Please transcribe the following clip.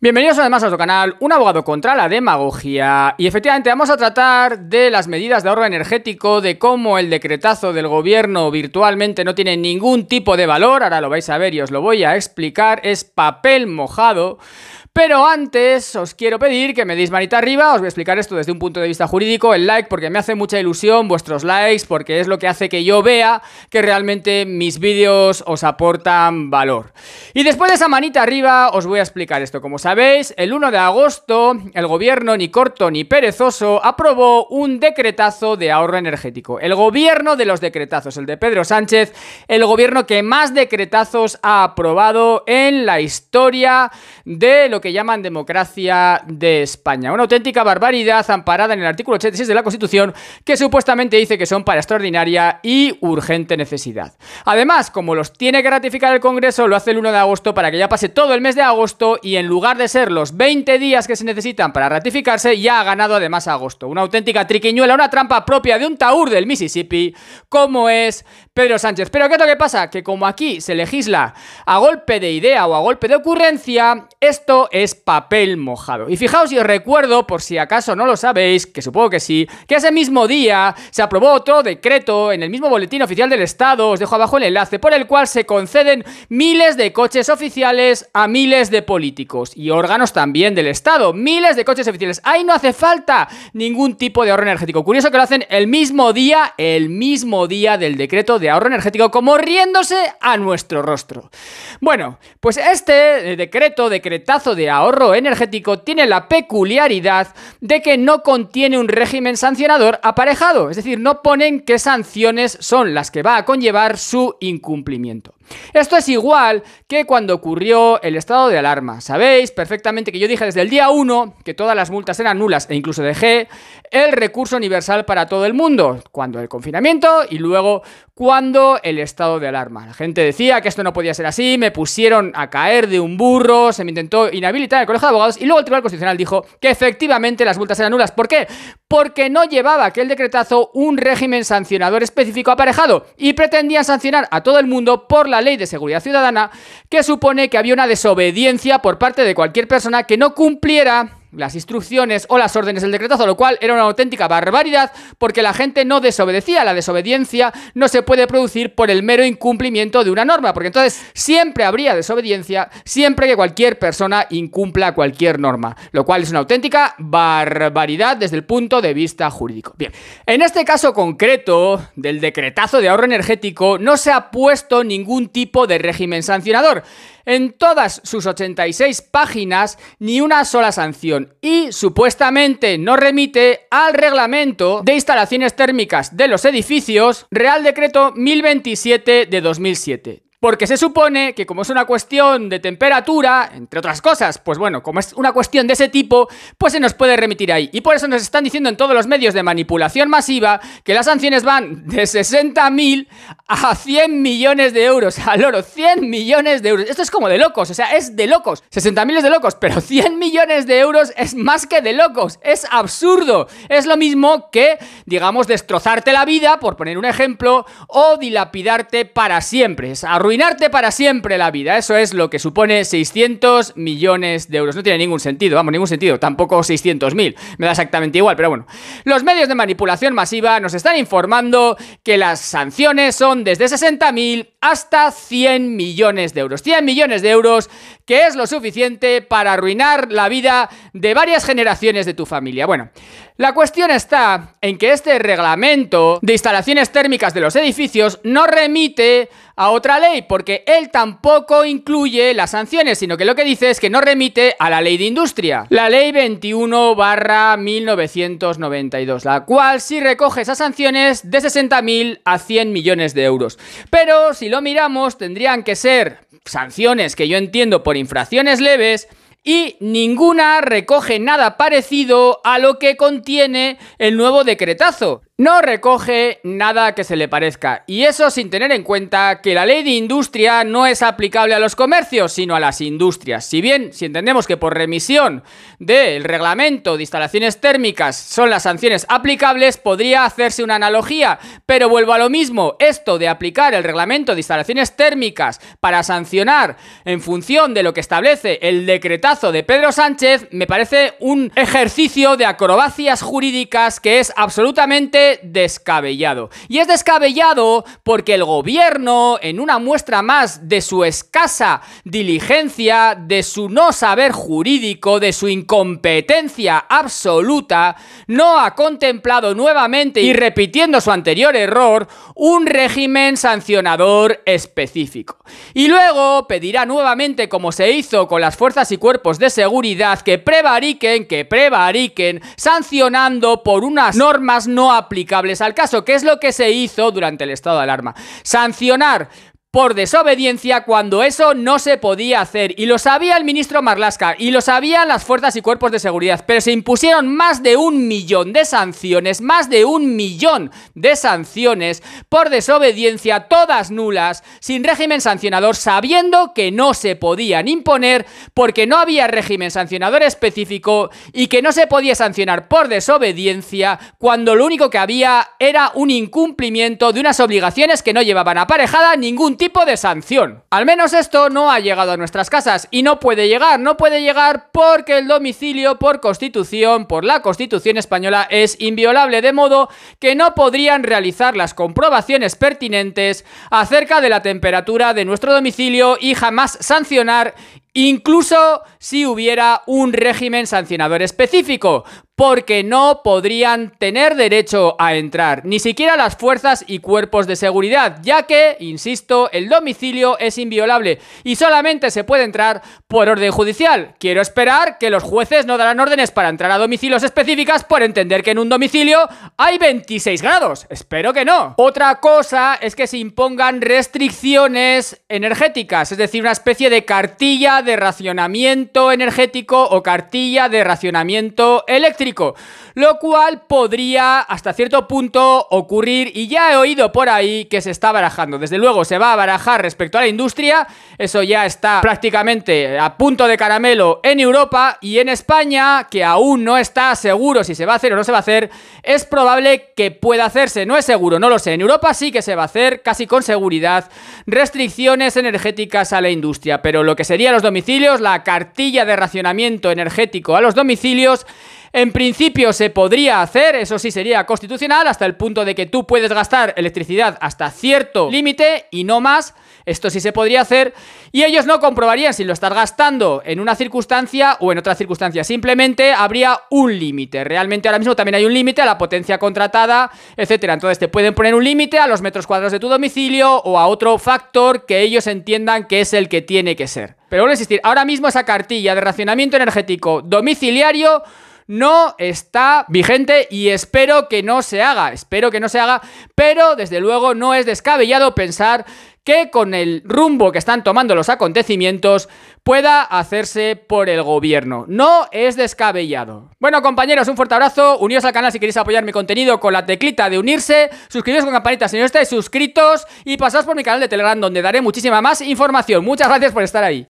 Bienvenidos además a nuestro canal, un abogado contra la demagogia. Y efectivamente vamos a tratar de las medidas de ahorro energético, de cómo el decretazo del gobierno virtualmente no tiene ningún tipo de valor. Ahora lo vais a ver y os lo voy a explicar, es papel mojado. Pero antes os quiero pedir que me deis manita arriba, os voy a explicar esto desde un punto de vista jurídico, el like, porque me hace mucha ilusión vuestros likes, porque es lo que hace que yo vea que realmente mis vídeos os aportan valor. Y después de esa manita arriba os voy a explicar esto. Como sabéis, el 1 de agosto el gobierno, ni corto ni perezoso, aprobó un decretazo de ahorro energético. El gobierno de los decretazos, el de Pedro Sánchez, el gobierno que más decretazos ha aprobado en la historia de lo que llaman democracia de España. Una auténtica barbaridad amparada en el artículo 86 de la Constitución, que supuestamente dice que son para extraordinaria y urgente necesidad. Además, como los tiene que ratificar el Congreso, lo hace el 1 de agosto para que ya pase todo el mes de agosto y en lugar de ser los 20 días que se necesitan para ratificarse, ya ha ganado además agosto. Una auténtica triquiñuela, una trampa propia de un taur del Mississippi, como es Pedro Sánchez. Pero ¿qué es lo que pasa? Que como aquí se legisla a golpe de idea o a golpe de ocurrencia, esto es papel mojado. Y fijaos y os recuerdo, por si acaso no lo sabéis, que supongo que sí, que ese mismo día se aprobó otro decreto en el mismo boletín oficial del Estado, os dejo abajo el enlace, por el cual se conceden miles de coches oficiales a miles de políticos y órganos también del Estado, miles de coches oficiales. Ahí no hace falta ningún tipo de ahorro energético. Curioso que lo hacen el mismo día del decreto de ahorro energético, como riéndose a nuestro rostro. Bueno, pues este decretazo de ahorro energético tiene la peculiaridad de que no contiene un régimen sancionador aparejado, es decir, no ponen qué sanciones son las que va a conllevar su incumplimiento. Esto es igual que cuando ocurrió el estado de alarma. Sabéis perfectamente que yo dije desde el día 1 que todas las multas eran nulas e incluso dejé el recurso universal para todo el mundo, cuando el confinamiento y luego cuando el estado de alarma. La gente decía que esto no podía ser así, me pusieron a caer de un burro, se me intentó inhabilitar el Colegio de Abogados y luego el Tribunal Constitucional dijo que efectivamente las multas eran nulas. ¿Por qué? Porque no llevaba aquel decretazo un régimen sancionador específico aparejado y pretendían sancionar a todo el mundo por la Ley de Seguridad Ciudadana, que supone que había una desobediencia por parte de cualquier persona que no cumpliera las instrucciones o las órdenes del decretazo, lo cual era una auténtica barbaridad porque la gente no desobedecía. La desobediencia no se puede producir por el mero incumplimiento de una norma, porque entonces siempre habría desobediencia siempre que cualquier persona incumpla cualquier norma, lo cual es una auténtica barbaridad desde el punto de vista jurídico. Bien, en este caso concreto del decretazo de ahorro energético no se ha puesto ningún tipo de régimen sancionador. En todas sus 86 páginas, ni una sola sanción y supuestamente no remite al reglamento de instalaciones térmicas de los edificios, Real Decreto 1027 de 2007. Porque se supone que como es una cuestión de temperatura, entre otras cosas, pues bueno, como es una cuestión de ese tipo, pues se nos puede remitir ahí. Y por eso nos están diciendo en todos los medios de manipulación masiva que las sanciones van de 60.000 a 100 millones de euros. Al oro, 100 millones de euros. Esto es como de locos, o sea, es de locos. 60.000 es de locos, pero 100 millones de euros es más que de locos. Es absurdo. Es lo mismo que, digamos, destrozarte la vida, por poner un ejemplo, o dilapidarte para siempre. Es arruinarte para siempre la vida. Eso es lo que supone 600 millones de euros. No tiene ningún sentido, vamos, ningún sentido. Tampoco 600.000. Me da exactamente igual, pero bueno. Los medios de manipulación masiva nos están informando que las sanciones son desde 60.000 hasta 100 millones de euros. 100 millones de euros, que es lo suficiente para arruinar la vida de varias generaciones de tu familia. Bueno, la cuestión está en que este reglamento de instalaciones térmicas de los edificios no remite a otra ley, porque él tampoco incluye las sanciones, sino que lo que dice es que no remite a la ley de industria, la ley 21/1992, la cual sí recoge esas sanciones de 60.000 a 100 millones de euros. Pero si lo miramos, tendrían que ser sanciones que yo entiendo por infracciones leves, y ninguna recoge nada parecido a lo que contiene el nuevo decretazo. no recoge nada que se le parezca, y eso sin tener en cuenta que la ley de industria no es aplicable a los comercios, sino a las industrias. Si bien, si entendemos que por remisión del reglamento de instalaciones térmicas son las sanciones aplicables, podría hacerse una analogía, pero vuelvo a lo mismo. Esto de aplicar el reglamento de instalaciones térmicas para sancionar en función de lo que establece el decretazo de Pedro Sánchez me parece un ejercicio de acrobacias jurídicas que es absolutamente descabellado. Y es descabellado porque el gobierno, en una muestra más de su escasa diligencia, de su no saber jurídico, de su incompetencia absoluta, no ha contemplado nuevamente, y repitiendo su anterior error, un régimen sancionador específico. Y luego pedirá nuevamente, como se hizo con las fuerzas y cuerpos de seguridad, que prevariquen, sancionando por unas normas no aplicables al caso, que es lo que se hizo durante el estado de alarma. Sancionar por desobediencia cuando eso no se podía hacer, y lo sabía el ministro Marlaska y lo sabían las fuerzas y cuerpos de seguridad, pero se impusieron más de 1 millón de sanciones, por desobediencia, todas nulas, sin régimen sancionador, sabiendo que no se podían imponer porque no había régimen sancionador específico y que no se podía sancionar por desobediencia cuando lo único que había era un incumplimiento de unas obligaciones que no llevaban aparejada ningún tipo de sanción. Al menos esto no ha llegado a nuestras casas, y no puede llegar porque el domicilio por constitución, por la Constitución española, es inviolable, de modo que no podrían realizar las comprobaciones pertinentes acerca de la temperatura de nuestro domicilio y jamás sancionar, incluso si hubiera un régimen sancionador específico, porque no podrían tener derecho a entrar, ni siquiera las fuerzas y cuerpos de seguridad, ya que, insisto, el domicilio es inviolable y solamente se puede entrar por orden judicial. Quiero esperar que los jueces no darán órdenes para entrar a domicilios específicas por entender que en un domicilio hay 26 grados. Espero que no. Otra cosa es que se impongan restricciones energéticas, es decir, una especie de cartilla de racionamiento energético o cartilla de racionamiento eléctrico, lo cual podría hasta cierto punto ocurrir, y ya he oído por ahí que se está barajando. Desde luego se va a barajar respecto a la industria, eso ya está prácticamente a punto de caramelo en Europa, y en España, que aún no está seguro si se va a hacer o no se va a hacer, es probable que pueda hacerse. No es seguro, no lo sé. En Europa sí que se va a hacer casi con seguridad restricciones energéticas a la industria, pero lo que serían los domicilios, la cartilla de racionamiento energético a los domicilios, en principio se podría hacer, eso sí sería constitucional, hasta el punto de que tú puedes gastar electricidad hasta cierto límite y no más. Esto sí se podría hacer, y ellos no comprobarían si lo estás gastando en una circunstancia o en otra circunstancia. Simplemente habría un límite. Realmente ahora mismo también hay un límite a la potencia contratada, etcétera. Entonces te pueden poner un límite a los metros cuadrados de tu domicilio o a otro factor que ellos entiendan que es el que tiene que ser. Pero vuelvo a insistir, ahora mismo esa cartilla de racionamiento energético domiciliario no está vigente, y espero que no se haga, pero desde luego no es descabellado pensar que con el rumbo que están tomando los acontecimientos pueda hacerse por el gobierno. No es descabellado. Bueno, compañeros, un fuerte abrazo. Uníos al canal si queréis apoyar mi contenido con la teclita de unirse. Suscribiros con campanita si no estáis suscritos, y pasaos por mi canal de Telegram, donde daré muchísima más información. Muchas gracias por estar ahí.